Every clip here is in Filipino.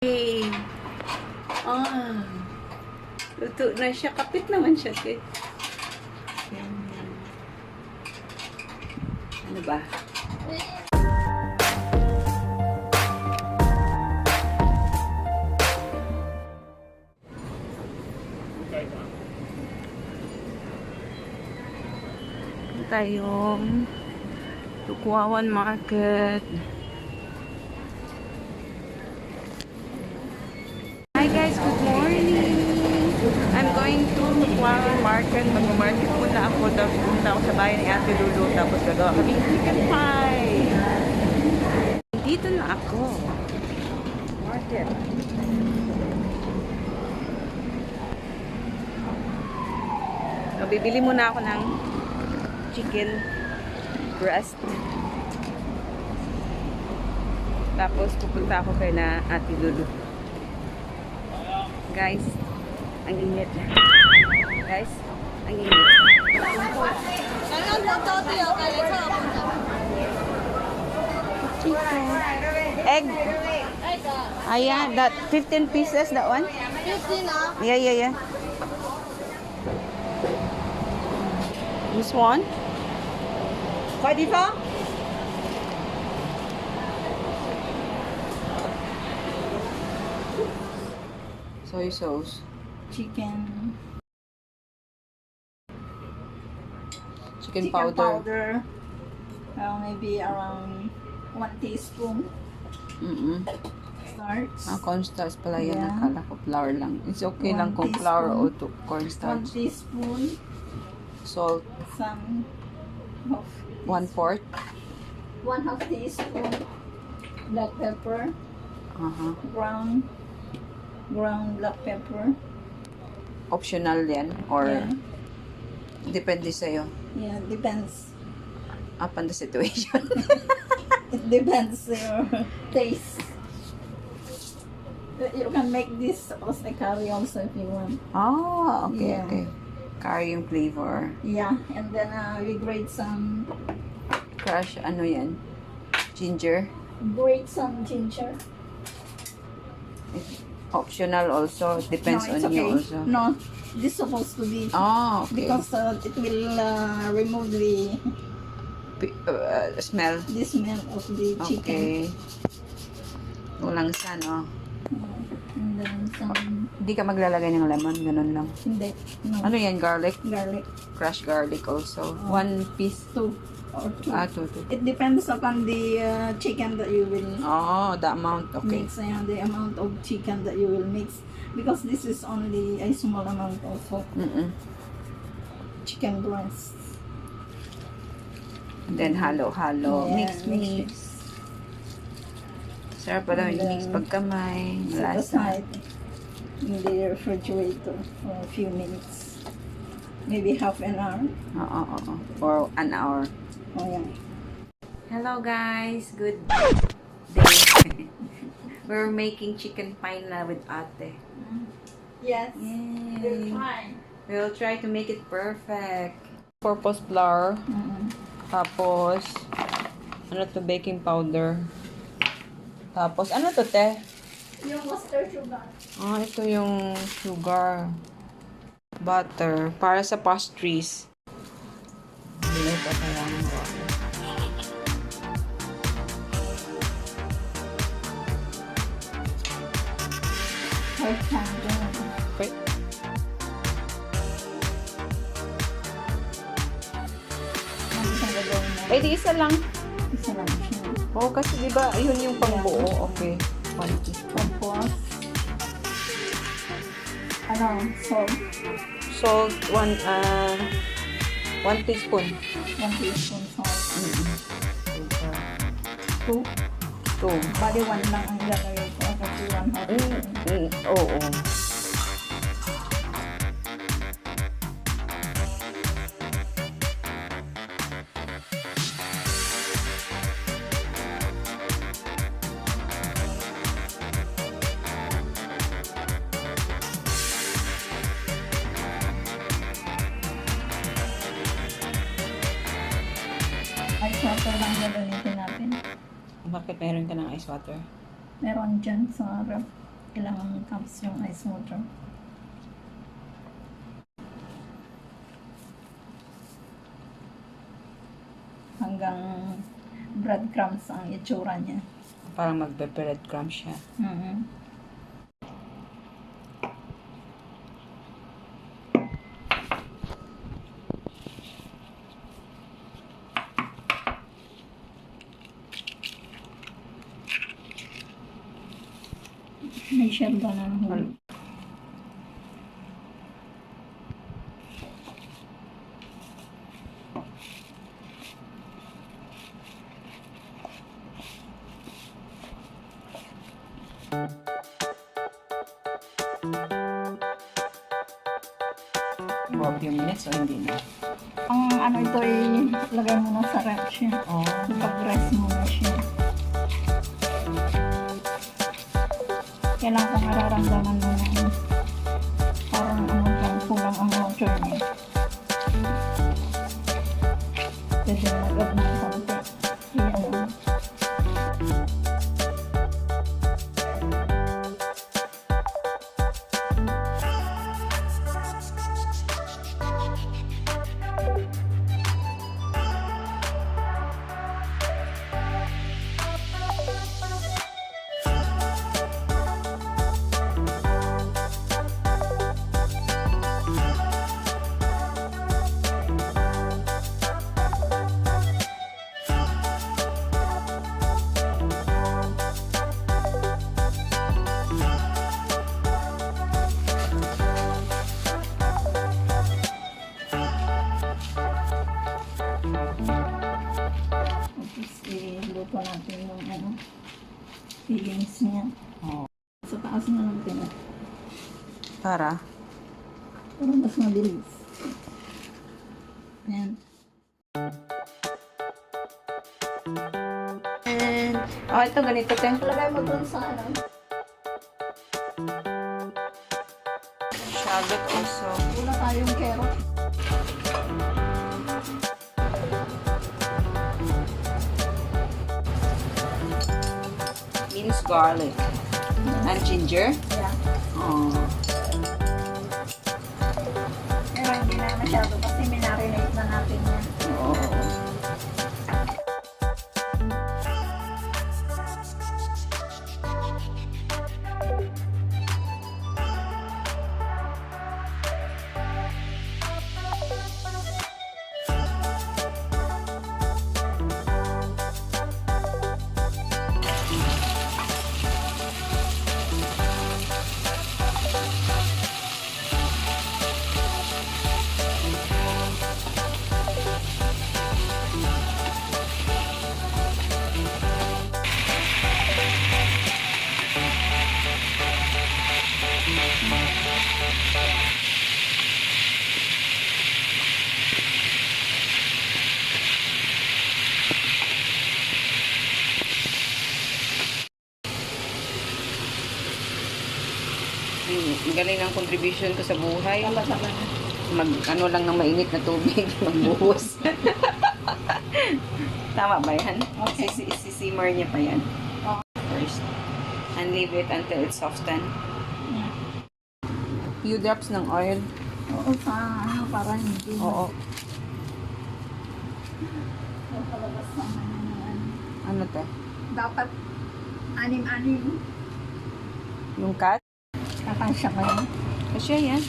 Hey. Luto na siya. Kapit naman siya, te. Ano ba? Tayong Tukwawan Market. Hi guys, good morning. I'm going to Tukwawan Market. Mag-market muna ako. Tapos pumunta ako sa bahay ni Ate Lulu. Tapos gagawa kami chicken pie. Dito na ako. Market. So, bibili muna ako ng chicken breast. Tapos pupunta ako kay na Ate Lulu. Guys, ang init. Guys, ang init. Chicken. Egg. Ayan, that 15 pieces, that one? 15 ah. Yeah. This one? 45? Soy sauce. Chicken Powder. Maybe around 1 teaspoon. Starch. Cornstarch pala yan. Yeah. Akala ko flour lang. It's okay lang kung 1 flour o teaspoon. cornstarch. 1 teaspoon. Salt. Some of 1/4. 1/2 teaspoon. Black pepper. Ground black pepper. Optional yan. Or Yeah. depende sa'yo. Yeah, depends. Upon the situation. It depends your taste. You can make this as a curry also if you want. Okay, Yeah. okay. Curry yung flavor. Yeah, and then we grate some Ano yan? Ginger. ginger. Optional also. Depends No, it's on you okay. also. No, this is supposed to be Okay. because it will remove the Smell. smell of the chicken. Okay. Walang sa, no? And then some Hindi ka maglalagay ng lemon. Ganun lang. hindi, no, Ano yan? Garlic? garlic. Crushed garlic also. 1 piece. 2 or 2. 2. It depends upon the chicken that you will The amount. Okay. mix. The amount of chicken that you will mix, because this is only a small amount of chicken breast. Then halo-halo. Yeah, Mix. Sarap pala And mix then, pagkamay. Set Lasa. aside in the refrigerator for a few minutes, maybe half an hour. Or an hour. Oh yeah. Hello guys. Good day. We're making chicken pie na with ate. Yes. Yay. try. We'll try to make it perfect. Purpose flour. Tapos, ano to, baking powder. Tapos, ano to, te? Yung mustard sugar. Ito yung sugar. Butter. Para sa pastries. Bilay pa kaya ng water. First time doing. Okay. Eh, di isa lang. Isa lang siya. Kasi di ba, yun yung pangbuo. Okay. 1 teaspoon. Tapos, salt. Salt, 1 teaspoon. 1 teaspoon salt. 2. 2. Bali, 1 lang ang ilalagay ko. Kasi 1/2. Oo. Ice water lang gagamitin natin. Bakit meron ka ng ice water? Meron dyan sa harap. Ilang cups yung ice water. Hanggang breadcrumbs ang itsura niya. Parang magbe-breadcrumb siya. May shell ba na huli? For a few minutes o hindi na? Ang ano ito ay lagay mo na sa ref siya. Oh. Pag-rest mo na siya. Kailangan kong nararamdaman mo na parang ano kang kulang ang water niya. Pwede mag-add ng konti. Iyan. Iluto natin yung ano, fillings niya. Oh. Sa taas na lang pina. Para? Para mas mabilis. Ayan. And, oh, ito ganito, te. Lagay mo dun sa ano. Shallot also. Wala tayong carrot. Mince garlic. And ginger? Yeah. Oh. Pero hindi na masyado kasi minarinate na natin yan. Oh. Ang galing ng contribution ko sa buhay. Tama-tama na. Ano lang ng mainit na tubig, magbuhos. Tama ba yan? Okay. Simmer niya pa yan. Oh. First. And leave it until it's softened. Yeah. Few drops ng oil. Oo, sa ano, para hindi. Oo. So, palabas naman yan. Ano te? Dapat anim-anim. Yung cut? Kakansya kayo. Kasi yan.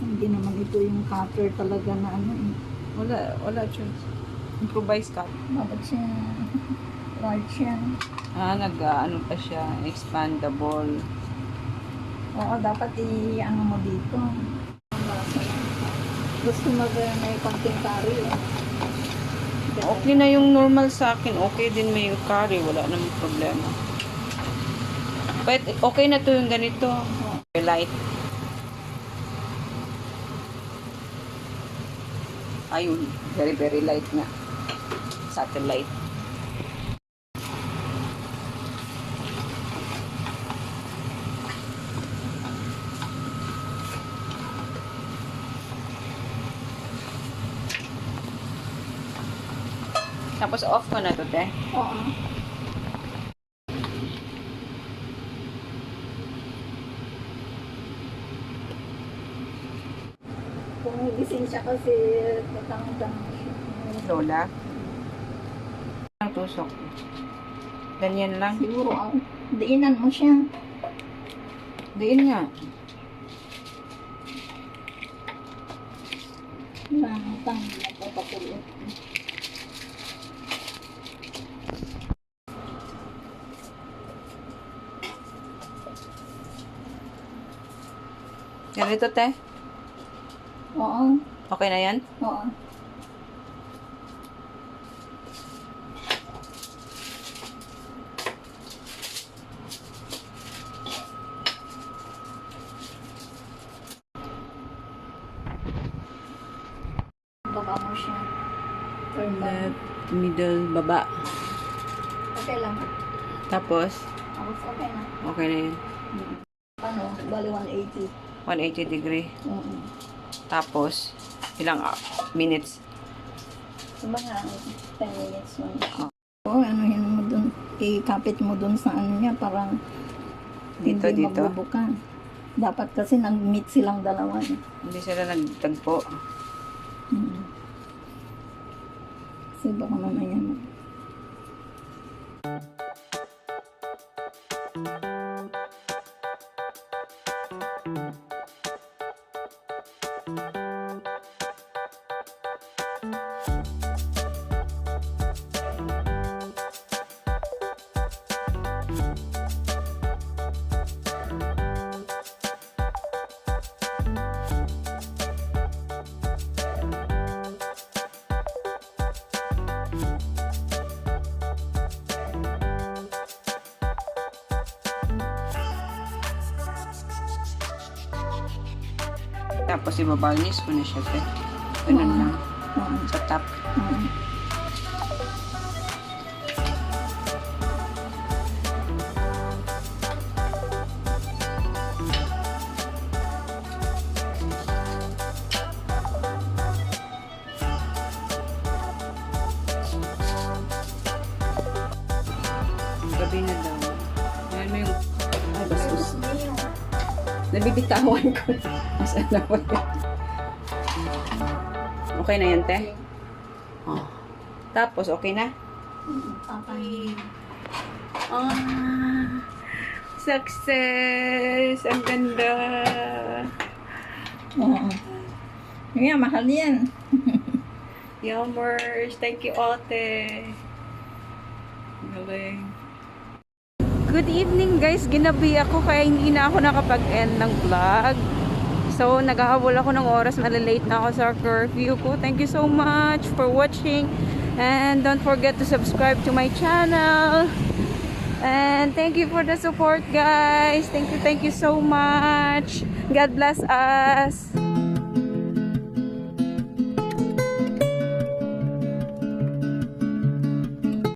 Hindi naman ito yung cutter talaga na ano eh. Wala choice. Improvise cut. Dapat siya large yan. Ano pa siya, expandable. Oo, dapat i-ano mo dito. Gusto may konting curry eh. Okay na yung normal sa akin. Okay din may curry. Wala namang problema. But okay na to yung ganito. Light. Ayun. Very, very light nga. Satellite. Tapos off ko na to, te. Oo. Kung gising siya kasi tatang-tang siya. Lola. Ang tusok. Ganyan lang. Siguro ang diinan mo siya. Diin nga. Tang napapatulog. Ganito, te. Oo. Okay na yan? Oo. Baba mo siya. Turn down. Left, middle, baba. Okay lang. Tapos, Tapos okay na. okay na yun. Ano? Bali 180. 180 degree. Oo. Tapos, ilang minutes? So, mga 10 minutes lang. Oo, ano yun mo dun. Ikapit mo dun sa ano niya. Parang Dito, hindi dito. magbubuka. Dapat kasi nag-meet silang dalawa. Hindi sila nagtagpo. Kasi baka mamaya mo. Tapos, ibabalnis ko na siya, te. Ganun Oo. lang. Oo. Sa top. Oo. Gabi na daw. Ayan mo yung... Ay, bastos. Nabibitawan ko. Asan na ba yun? Okay na yan, te? Oh. Tapos, okay na? Okay. Ah, success! Ang ganda! Oo. Kaya mahal yan. Yummers! Thank you, ate! Galing. Good evening, guys! Ginabi ako kaya hindi na ako nakapag-end ng vlog. So, naghahabol ako ng oras. Malalate na ako sa curfew ko. Thank you so much for watching. And don't forget to subscribe to my channel. And thank you for the support, guys. Thank you so much. God bless us.